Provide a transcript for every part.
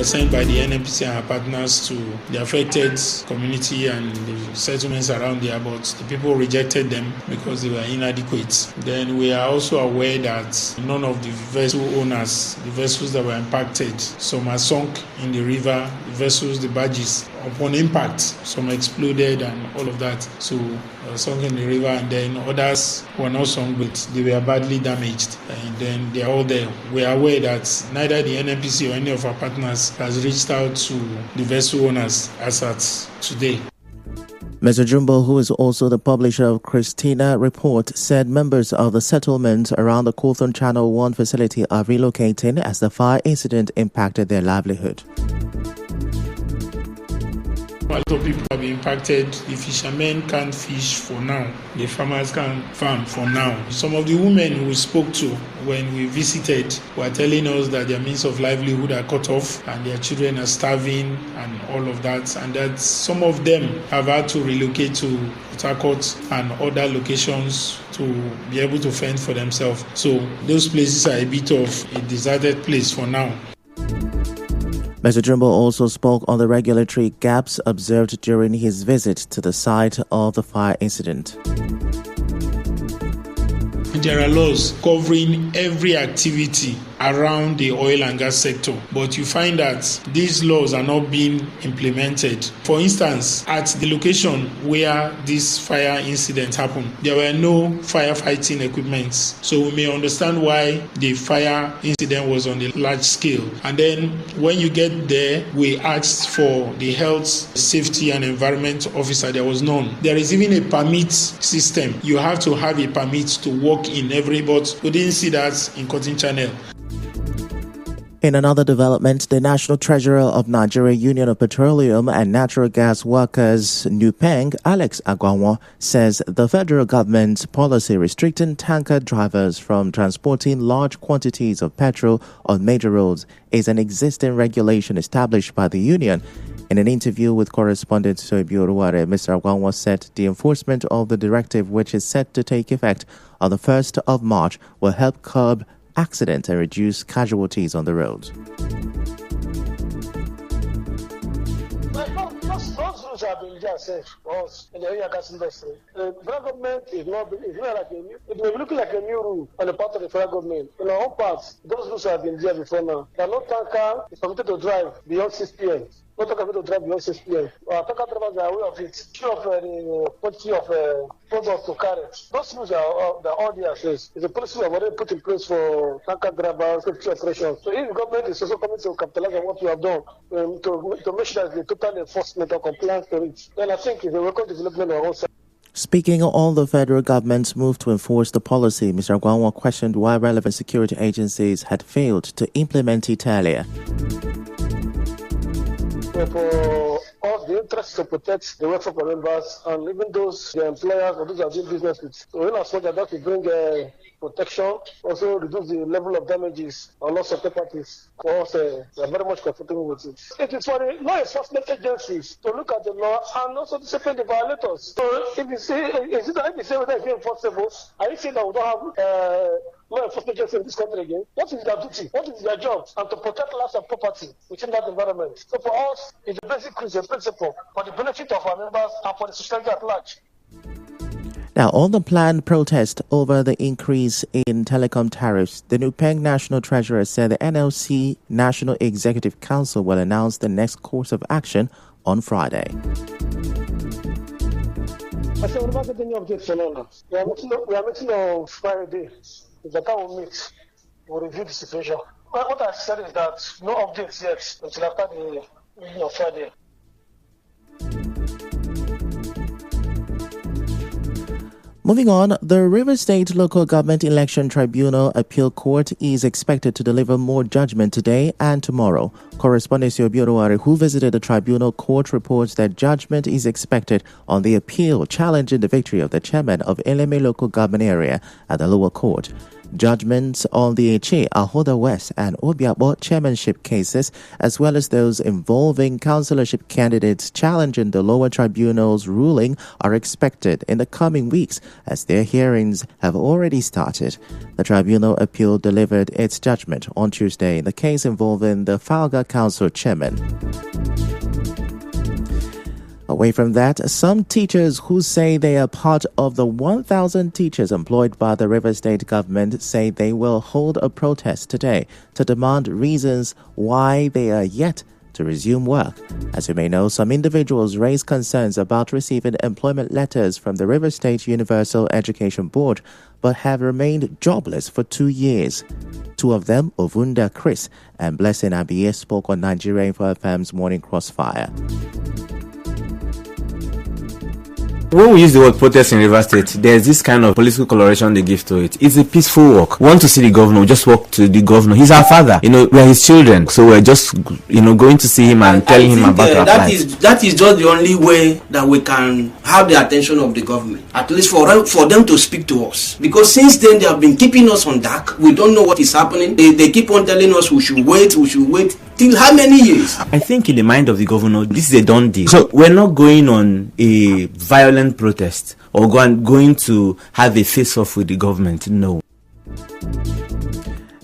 sent by the NNPC and our partners to the affected community and the settlements around there, but the people rejected them because they were inadequate. Then we are also aware that none of the vessel owners, the vessels that were impacted, some are sunk in the river, the vessels, the barges, upon impact, some exploded and all of that. So sunk in the river, and then others were not sunk, but they were badly damaged. And then they are all there. We are aware that neither the NNPC or any of our partners has reached out to the vessel owners as at today. Mr. Jumbo, who is also the publisher of Christina Report, said members of the settlement around the Cawthon Channel 1 facility are relocating as the fire incident impacted their livelihood. A lot of people have been impacted. The fishermen can't fish for now. The farmers can't farm for now. Some of the women we spoke to when we visited were telling us that their means of livelihood are cut off and their children are starving and all of that. And that some of them have had to relocate to Port Harcourt and other locations to be able to fend for themselves. So those places are a bit of a deserted place for now. Mr. Jumbo also spoke on the regulatory gaps observed during his visit to the site of the fire incident. There are laws covering every activity around the oil and gas sector, but you find that these laws are not being implemented. For instance, at the location where this fire incident happened, there were no firefighting equipment. So we may understand why the fire incident was on a large scale. And then when you get there, we asked for the health, safety and environment officer. There was none. There is even a permit system. You have to have a permit to work in every, but we didn't see that in Cawthon Channel. In another development, the National Treasurer of Nigeria Union of Petroleum and Natural Gas Workers, NUPENG, Alex Agwanwo, says the federal government's policy restricting tanker drivers from transporting large quantities of petrol on major roads is an existing regulation established by the union. In an interview with correspondent Soibi Oruware, Mr. Agwanwo said the enforcement of the directive, which is set to take effect on the 1st of March, will help curb accidents and reduce casualties on the roads. Those rules have been there for us in the oil and gas industry. The federal government is not like a new, it may be looking like a new rule on the part of the federal government. In our own parts, those rules have been there before now. There are no tanker is permitted to drive beyond 6 p.m. No tanker permitted to drive beyond 6 p.m. Tanker drivers are aware of it. Issue of the quantity of products to carry. Those rules are all there. It's a policy we have already put in place for tanker drivers, safety operations. So if the government is also coming to capitalize on what we have done to make sure that the total enforcement or compliance to it, then I think it's a welcome development on our own side. Speaking on the federal government's move to enforce the policy, Mr. Agwanwo questioned why relevant security agencies had failed to implement it earlier. For us, the interest to protect the welfare of members and even those the employers or those who are doing business with. So in as much as that to bring protection, also reduce the level of damages or loss of properties. For us, we are very much comfortable with it. It is for the law enforcement agencies to look at the law and also discipline the violators. So if you say, whether it's enforceable, are you saying that we don't have law enforcement agencies in this country again? What is their duty? What is their job? And to protect lives and property within that environment. So for us, it's a basic principle for the benefit of our members and for the society at large. Now, on the planned protest over the increase in telecom tariffs, the NUPENG National Treasurer said the NLC National Executive Council will announce the next course of action on Friday. I said, we're not getting any updates for now. We are meeting on Friday. If the time we meet, we'll review the situation. Well, what I said is that no updates yet until after the meeting on Friday. Moving on, the Rivers State Local Government Election Tribunal Appeal Court is expected to deliver more judgment today and tomorrow. Correspondent Soibi Oruware, who visited the tribunal court, reports that judgment is expected on the appeal challenging the victory of the chairman of Eleme Local Government Area at the lower court. Judgments on the Eche, Ahoda West and Obiabo chairmanship cases, as well as those involving councillorship candidates challenging the lower tribunal's ruling, are expected in the coming weeks as their hearings have already started. The tribunal appeal delivered its judgment on Tuesday in the case involving the Falga Council chairman. Away from that, some teachers who say they are part of the 1,000 teachers employed by the River State government say they will hold a protest today to demand reasons why they are yet to resume work. As you may know, some individuals raised concerns about receiving employment letters from the River State Universal Education Board, but have remained jobless for 2 years. Two of them, Ovunda Chris and Blessing Abiye, spoke on Nigeria Info FM's Morning Crossfire. When we use the word protest in River State, there's this kind of political coloration they give to it. It's a peaceful walk. We want to see the governor, we just walk to the governor. He's our father. We're his children. So we're just, going to see him and telling him about our life. That is just the only way that we can have the attention of the government. At least for them to speak to us. Because since then, they have been keeping us on dark. We don't know what is happening. They keep on telling us we should wait. Till how many years? I think in the mind of the governor, this is a done deal. So we're not going on a violent protest or going to have a face-off with the government. No.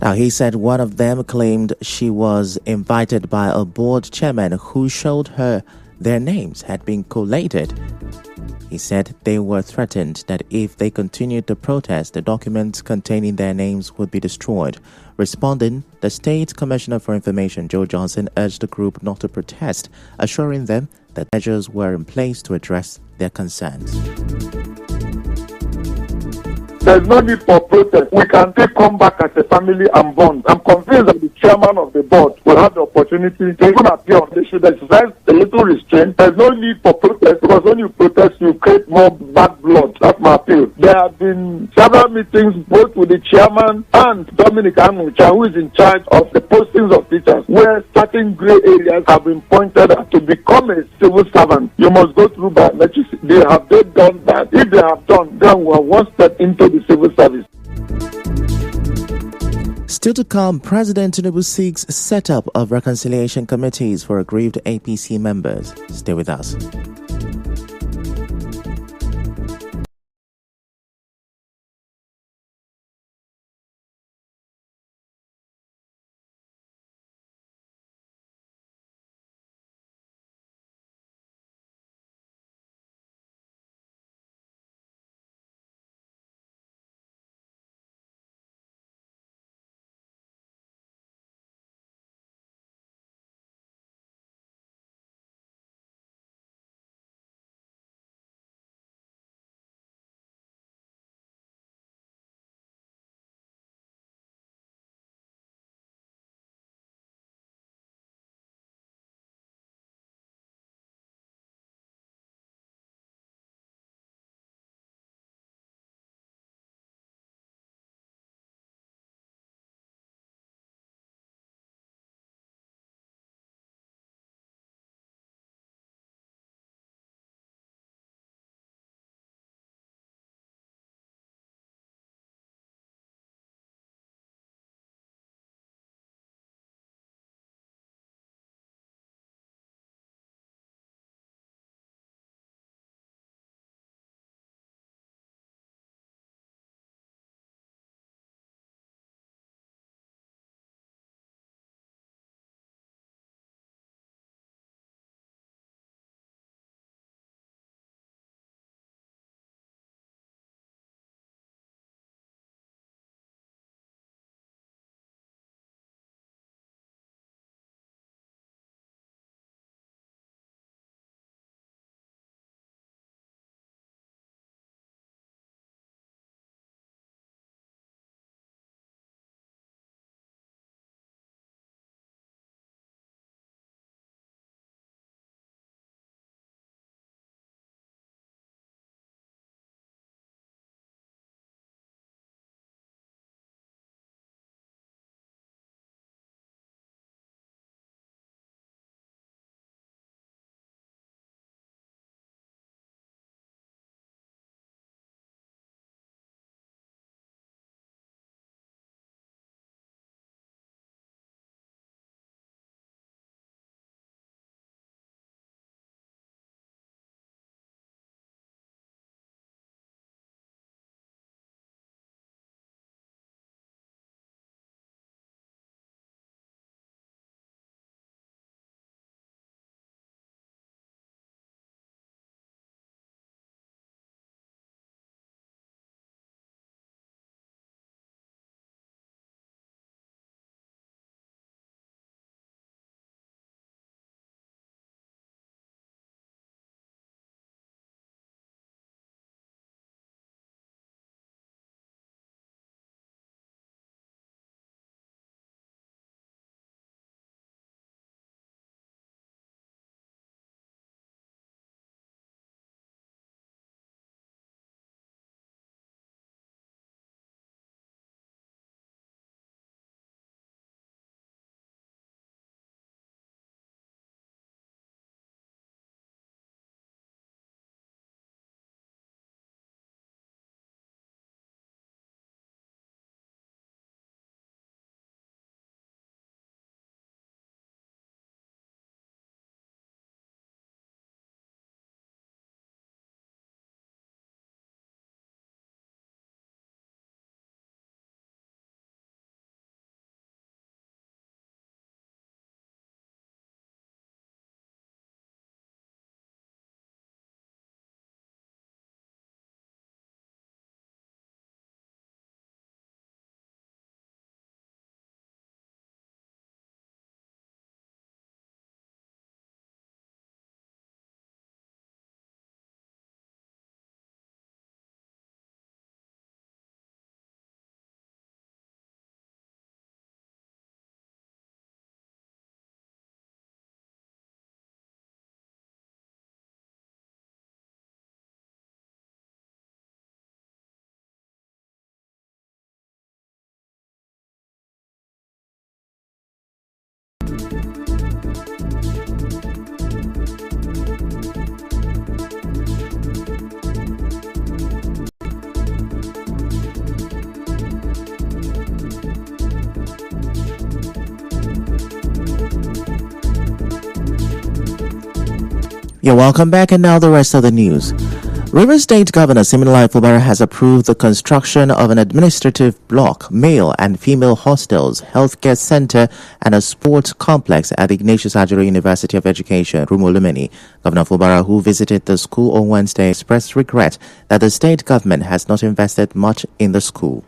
Now, he said one of them claimed she was invited by a board chairman who showed her their names had been collated. He said they were threatened that if they continued to protest, the documents containing their names would be destroyed. Responding, the State Commissioner for Information, Joe Johnson, urged the group not to protest, assuring them that measures were in place to address their concerns. There's no need for protest. We can still come back as a family and bond. I'm convinced that the chairman of the board will have the opportunity to even appear. They should exercise a little restraint. There's no need for protest because when you protest, you create more bad blood. That's my appeal. There have been several meetings both with the chairman and Dominic Anucha, who is in charge of the postings of teachers, where certain gray areas have been pointed at. To become a civil servant, you must go through biometrics. Have they done that? If they have done, then we are one step into the civil service. Still to come, President Tinubu seeks setup of reconciliation committees for aggrieved APC members. Stay with us. You're welcome back, and now the rest of the news. Rivers State Governor Siminalayi Fubara has approved the construction of an administrative block, male and female hostels, healthcare center, and a sports complex at the Ignatius Ajuri University of Education, Rumolumeni. Governor Fubara, who visited the school on Wednesday, expressed regret that the state government has not invested much in the school.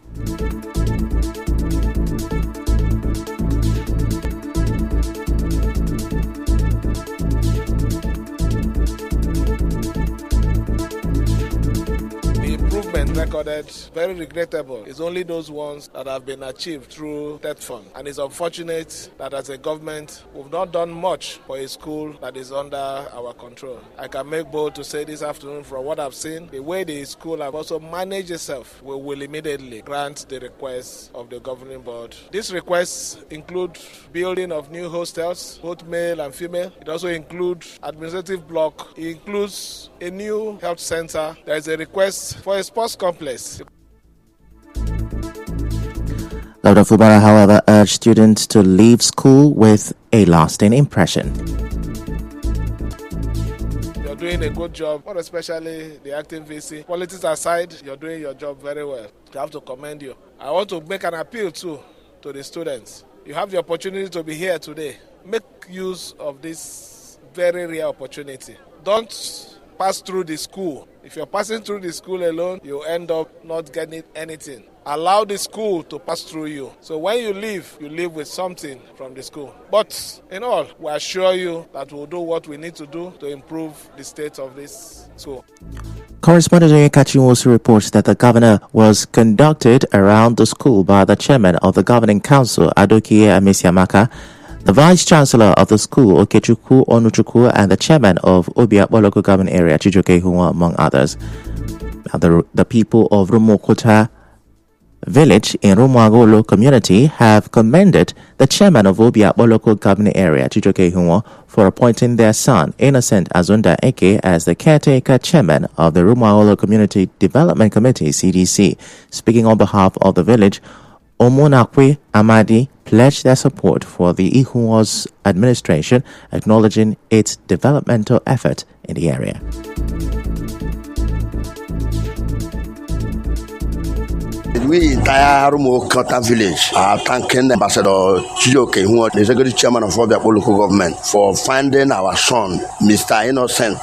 Recorded very regrettable. It's only those ones that have been achieved through that fund, and it's unfortunate that as a government we've not done much for a school that is under our control. I can make bold to say this afternoon, from what I've seen, the way the school have also managed itself, we will immediately grant the requests of the governing board. These requests include building of new hostels, both male and female. It also includes administrative block. It includes a new health center. There is a request for a sports complex. Governor Fubara, however, urged students to leave school with a lasting impression. You're doing a good job, more especially the acting VC. Politics aside, you're doing your job very well. I have to commend you. I want to make an appeal too to the students. You have the opportunity to be here today. Make use of this very rare opportunity. Don't pass through the school. If you're passing through the school alone, you end up not getting anything. Allow the school to pass through you. So when you leave with something from the school. But in all, we assure you that we'll do what we need to do to improve the state of this school. Correspondent Onyekachi also reports that the governor was conducted around the school by the chairman of the governing council, Adokiye Amesiamaka, the Vice Chancellor of the school, Okechukwu Onuchukwu, and the Chairman of Obiakpo Local Government Area, Chijoke Hunwa, among others. The people of Rumokota Village in Rumwagolo community have commended the Chairman of Obiakpo Local Government Area, Chijoke Hunwa, for appointing their son, Innocent Azunda Eke, as the caretaker chairman of the Rumwagolo Community Development Committee, CDC. Speaking on behalf of the village, Omonakwe Amadi pledged their support for the Ihunwa's administration, acknowledging its developmental effort in the area. We entire Rumokota village are thanking Ambassador Chijoke Hunwa, the executive chairman of Obiakpo local government, for finding our son, Mr. Innocent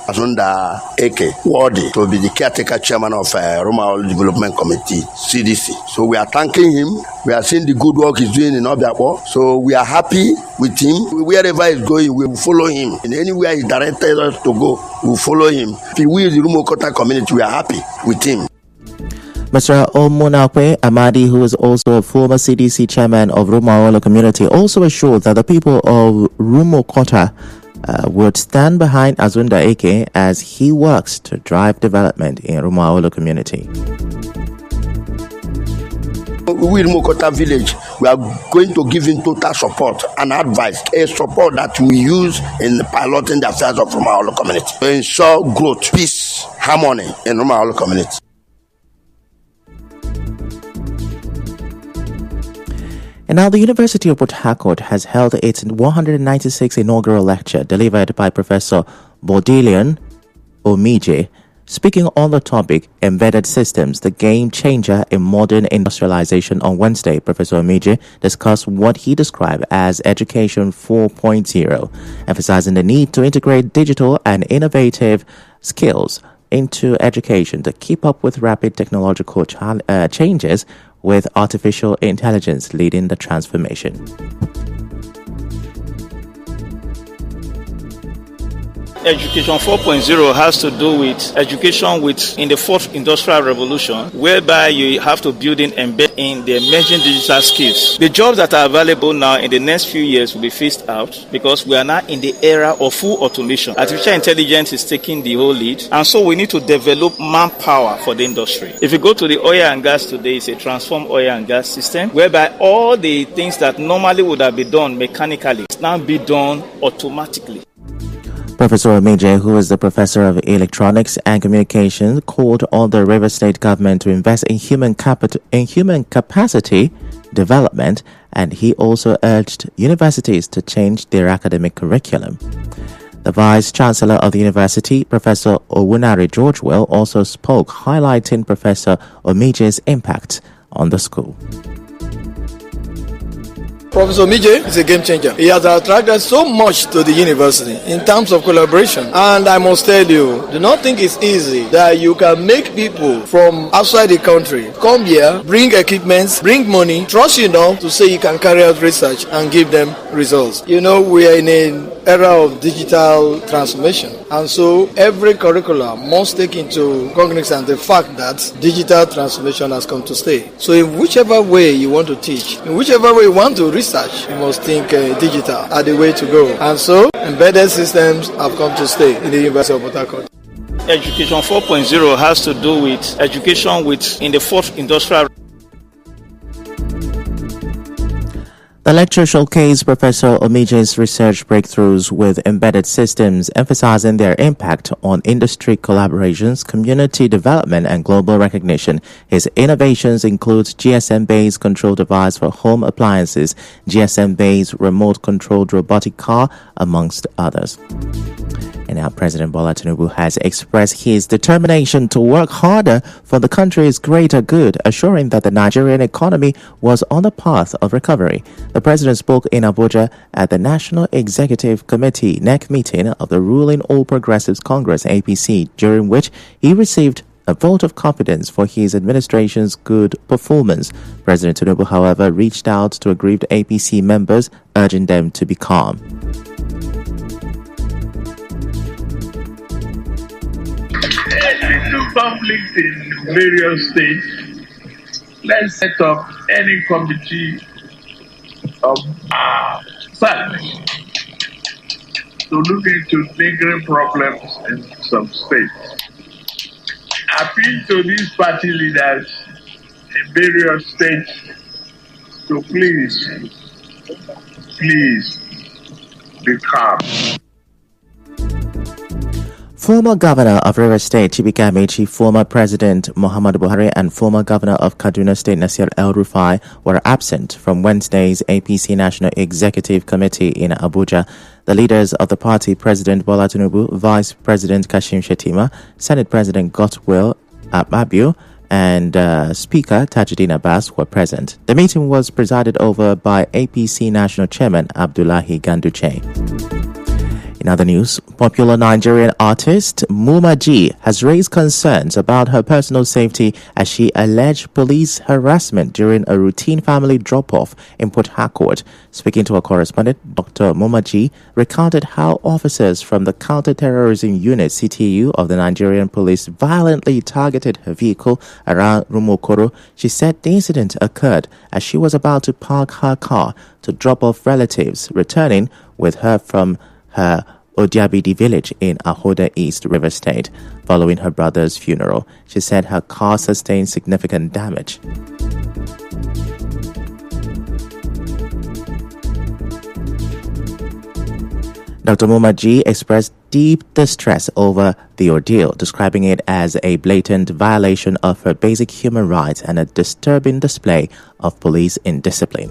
Azunda Eke, worthy to be the caretaker chairman of Rumawolo Development Committee, CDC. So we are thanking him. We are seeing the good work he's doing in Obiakpo. So we are happy with him. Wherever he's going, we will follow him. In anywhere he directed us to go, we will follow him. We, the Rumokota community, we are happy with him. Mr. Omonakwe Amadi, who is also a former CDC chairman of Rumawolo community, also assured that the people of Rumokota would stand behind Azunda Eke as he works to drive development in Rumawolo community. We in Rumokota village, we are going to give him total support and advice, a support that we use in piloting the affairs of Rumawolo community to ensure growth, peace, harmony in Rumawolo community. And now the University of Port Harcourt has held its 196th inaugural lecture delivered by Professor Bodilian Omije. Speaking on the topic, Embedded Systems, the game changer in modern industrialization, on Wednesday, Professor Omije discussed what he described as Education 4.0, emphasizing the need to integrate digital and innovative skills into education to keep up with rapid technological changes, with artificial intelligence leading the transformation. Education 4.0 has to do with education in the fourth industrial revolution, whereby you have to build and embed in the emerging digital skills. The jobs that are available now in the next few years will be phased out because we are now in the era of full automation. Artificial intelligence is taking the whole lead, and so we need to develop manpower for the industry. If you go to the oil and gas today, it's a transformed oil and gas system, whereby all the things that normally would have been done mechanically now be done automatically. Professor Omije, who is the professor of electronics and communications, called on the Rivers State government to invest in human capacity development, and he also urged universities to change their academic curriculum. The Vice Chancellor of the university, Professor Owunari George-Will, also spoke, highlighting Professor Omije's impact on the school. Professor Omije is a game changer. He has attracted so much to the university in terms of collaboration. And I must tell you, do not think it's easy that you can make people from outside the country come here, bring equipments, bring money, trust you enough to say you can carry out research and give them results. You know, we are in an era of digital transformation. And so every curriculum must take into cognizance the fact that digital transformation has come to stay. So in whichever way you want to teach, in whichever way you want to research, you must think digital are the way to go. And so embedded systems have come to stay in the University of Port Harcourt. Education 4.0 has to do with education in the fourth industrial. The lecture showcased Professor Omije's research breakthroughs with embedded systems, emphasizing their impact on industry collaborations, community development, and global recognition. His innovations include GSM-based control device for home appliances, GSM-based remote-controlled robotic car, amongst others. And now President Bola Tinubu has expressed his determination to work harder for the country's greater good, assuring that the Nigerian economy was on the path of recovery. The president spoke in Abuja at the National Executive Committee NEC meeting of the ruling All Progressives Congress APC, during which he received a vote of confidence for his administration's good performance. President Tinubu, however, reached out to aggrieved APC members, urging them to be calm. Little conflict in various states. Let's set up any committee of service to look into lingering problems in some states. Appeal to these party leaders in various states to please be calm. Former Governor of Rivers State, Chibika Amechi, former President Muhammadu Buhari, and former Governor of Kaduna State, Nasir El-Rufai, were absent from Wednesday's APC National Executive Committee in Abuja. The leaders of the party, President Bola Tinubu, Vice President Kashim Shettima, Senate President Godswill Akpabio, and Speaker Tajuddin Abbas were present. The meeting was presided over by APC National Chairman Abdullahi Ganduche. In other news, popular Nigerian artist Muma G has raised concerns about her personal safety as she alleged police harassment during a routine family drop-off in Port Harcourt. Speaking to a correspondent, Dr. Muma G recounted how officers from the Counter-Terrorism Unit CTU of the Nigerian police violently targeted her vehicle around Rumokoro. She said the incident occurred as she was about to park her car to drop off relatives returning with her from her Odiabidi village in Ahoda East, River State, following her brother's funeral. She said her car sustained significant damage. Dr. Muma G expressed deep distress over the ordeal, describing it as a blatant violation of her basic human rights and a disturbing display of police indiscipline.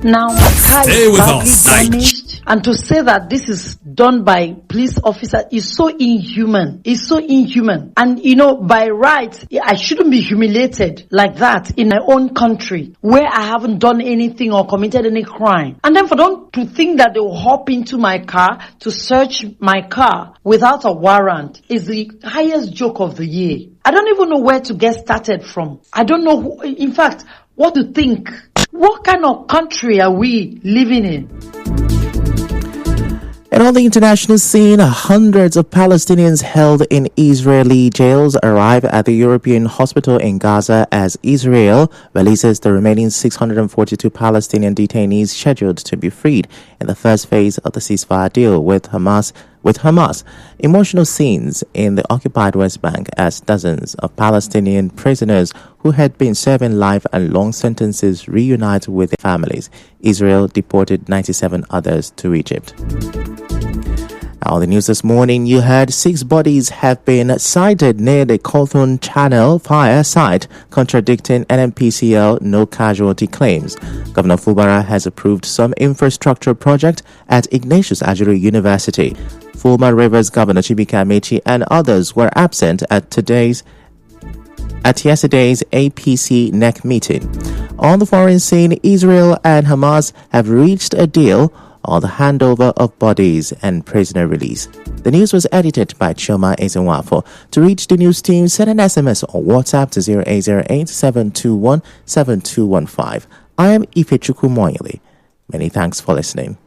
Now, my car is badly damaged, and to say that this is done by police officer is so inhuman. It's so inhuman. And you know, by rights, I shouldn't be humiliated like that in my own country where I haven't done anything or committed any crime. And then for them to think that they will hop into my car to search my car without a warrant is the highest joke of the year. I don't even know where to get started from. I don't know who, in fact, what to think. What kind of country are we living in? And on the international scene, hundreds of Palestinians held in Israeli jails arrive at the European hospital in Gaza as Israel releases the remaining 642 Palestinian detainees scheduled to be freed in the first phase of the ceasefire deal with Hamas. Emotional scenes in the occupied West Bank as dozens of Palestinian prisoners who had been serving life and long sentences reunite with their families. Israel deported 97 others to Egypt. On the news this morning, you heard 6 bodies have been sighted near the Cawthorne Channel fire site, contradicting NNPCL no casualty claims. Governor Fubara has approved some infrastructure project at Ignatius Ajuri University. Former Rivers Governor Chibuike Amechi and others were absent at yesterday's APC NEC meeting. On the foreign scene, Israel and Hamas have reached a deal on the handover of bodies and prisoner release. The news was edited by Chioma Ezenwafo. To reach the news team, send an SMS or WhatsApp to 0808-721-7215. I am Ifechukwu Moyele. Many thanks for listening.